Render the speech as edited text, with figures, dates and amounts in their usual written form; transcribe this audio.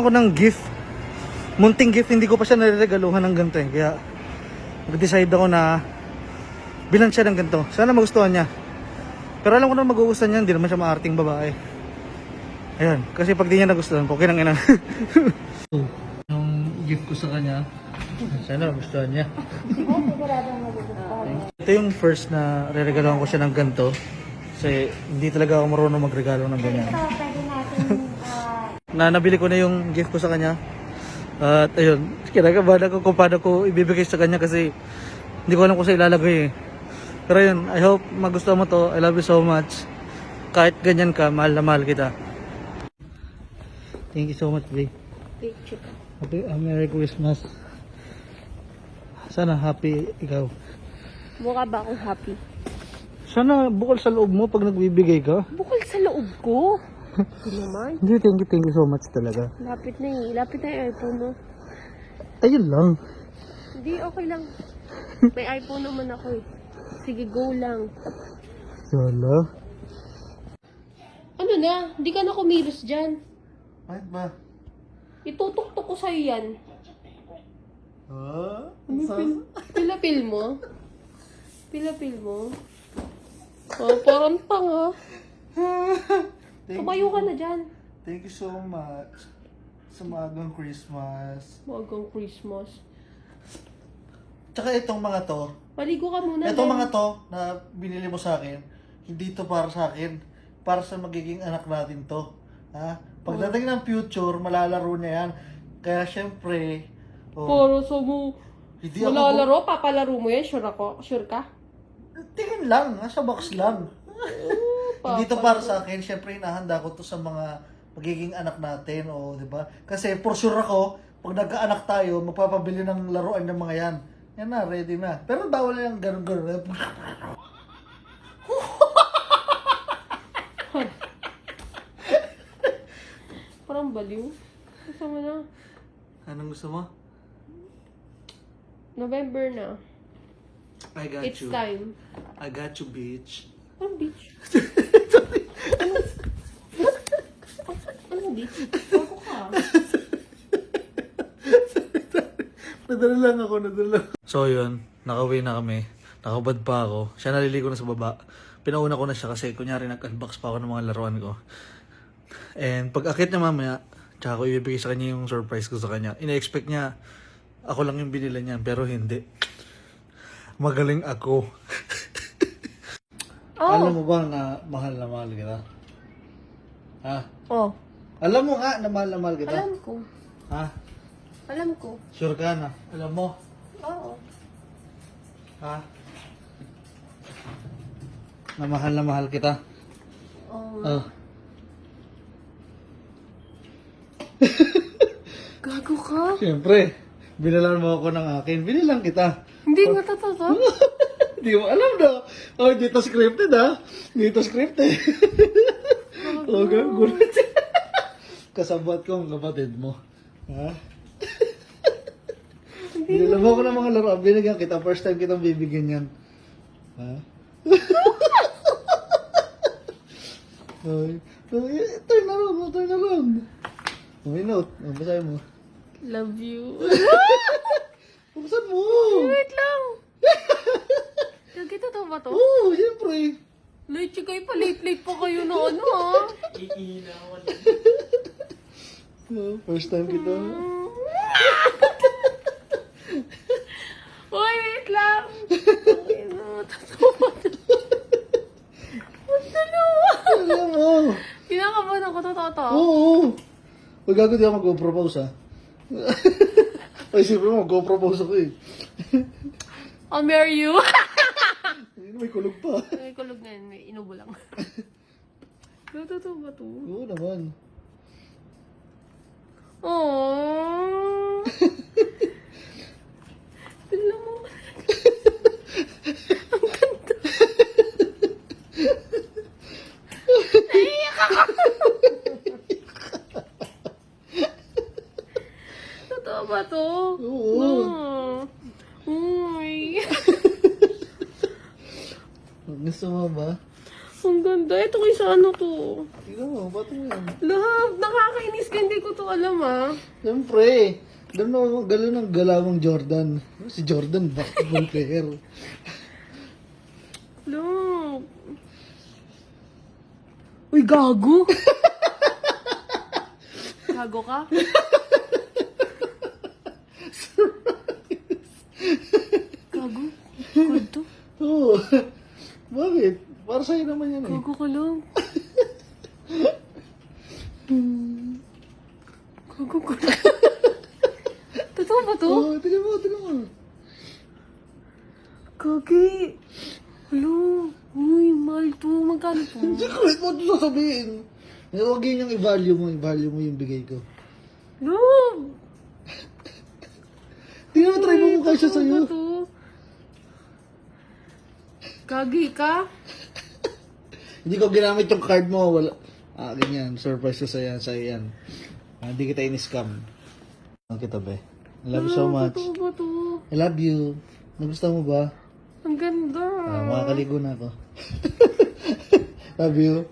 ko ng gift. Munting gift, hindi ko pa siya nare-regaluhan ng ganito eh. Kaya nag-decide ako na bilan siya ng ganito. Sana magustuhan niya. Pero alam ko na magugustuhan niya, hindi naman siya maarting babae. Ayan, kasi pag di niya nagustuhan, okay nang ina. Yung gift ko sa kanya, sana magustuhan niya. Ito yung first na re-regalohan ko siya ng ganito. Kasi hindi talaga ako marunong magregalo ng ganyan. Nabili ko na yung gift ko sa kanya. At ayun, kinakabahan ako kung paano ko ibibigay sa kanya kasi hindi ko alam kung saan ilalagay eh. Pero yun, I hope magustuhan mo to. I love you so much. Kahit ganyan ka, mahal na mahal kita. Thank you so much, babe. Happy Merry Christmas. Sana happy ikaw. Mukha ba akong happy? Sana bukal sa loob mo pag nagbibigay ka. Bukal sa loob ko. Hindi naman. Hindi, thank you so much talaga. Lapit na eh. Lapit na yung iPhone mo. Ayun lang. Hindi, okay lang. May iPhone naman ako eh. Sige, go lang. Sala. Ano na? Hindi ka na kumilos dyan. Bakit ba? Itutuktok ko sa'yo yan. Pilapil mo? Pilapil mo? Oh, parang tanga. Tumayo ka na dyan. Thank you so much. Sa maagang Christmas. Magang Christmas. Tsaka itong mga to. Paligo ka muna. Itong dyan. mga to na binili mo sa akin, hindi to para sa akin. Para sa magiging anak natin to. Ha? Pagdating ng future, malalaro niya yan. Kaya syempre, Para sa mo. hindi ako... Malalaro? Papalaro mo yan? Sure ako? Sure ka? Tingin lang, nasa box lang. Hindi to para sa akin. Syempre, hinahanda ko to sa mga magiging anak natin. O, di ba? Kasi for sure ako, pag nagkaanak tayo, magpapabili ng laruan ng mga yan. Yan na, ready na. Pero bawal na yung ganun-ganun. Parang baliw. Gusto mo na? Anong gusto mo? November na. I got It's you. time. I got you, bitch. Anong beach? Anong beach? Ako ka. Nadala lang ako. So yun, nakauwi na kami. Nakabad pa ako. Siya naliligo na sa baba. Pinauna ko na siya kasi kunyari nag-unbox pa ako ng mga laruan ko. And pag akit niya mamaya, tsaka ko ibibigay sa kanya yung surprise ko sa kanya. Ina-expect niya, ako lang yung binila niya, pero hindi. Magaling ako. Oh. Alam mo ba na mahal kita? Ha? Oh. Alam mo nga na mahal kita? Alam ko. Ha? Alam ko. Sure ka na? Alam mo? Oo. Ha? Na mahal kita? Oh. Oh. Gago ka? Siyempre, binalan mo ako ng akin. Binilang kita. Hindi nga totoo. Hindi mo alam na. Oh, dito scripted ha. Dito scripted. Oh, gulat. Kasabot ko ang kapatid mo. Ha? Binilang mo ako ng mga laro. Binigyan kita. First time kitang bibigyan yan. Ha? Ay, turn around. May note. Basahin mo. Love you. Buksan mo! Wait lang. Lagi totoo ba to? Oo, siyempre. Late kayo pa. Late pa kayo na ano ha? First time kita. Uy, wait lang. Ano, totoo ba to? Alam mo. Pinakabahan ako totoo to. Oo. Huwag gago di ako mag-propose ha. Ay, siyempre mo, mag-propose ako eh. I'll marry you. May kulog pa. May kulog na yun. May inubo lang. Totoo ba to? Oo naman. Aww. Tignan mo. Ang ganda. Naiiyak ako. Totoo ba to? Oo. Uy. Gusto mo ba? Ang ganda. Ito kay sa ano to? Tingnan mo, ba't mo yan? Love, nakakainis ka. Hindi ko to alam ah. Siyempre, galo ng galawang Jordan. Si Jordan, basketball player. Love. Uy, gago. Gago ka? Gago? Good to? Oo. Bakit? Para sa'yo naman yan eh. Gago ka lang. Gago ka lang. Totoo ba to? Oo, tingnan mo. Gagi. Hello. Uy, mahal to. Magkano to? Secret mo ito sasabihin. Huwag yun yung i-value mo yung bigay ko. Love. Tingnan mo, try mo kung kasya Totoo sa'yo. ba to? Gagi ka? Hindi ko ginamit yung card mo, wala. Ganyan, surprise ko sa'yo yan. Hindi kita in-scam. Ang kita, be. I love you so much. Totoo ba to? I love you. Nagustuhan mo ba? Ang ganda. Makakaligo na ako. Love you.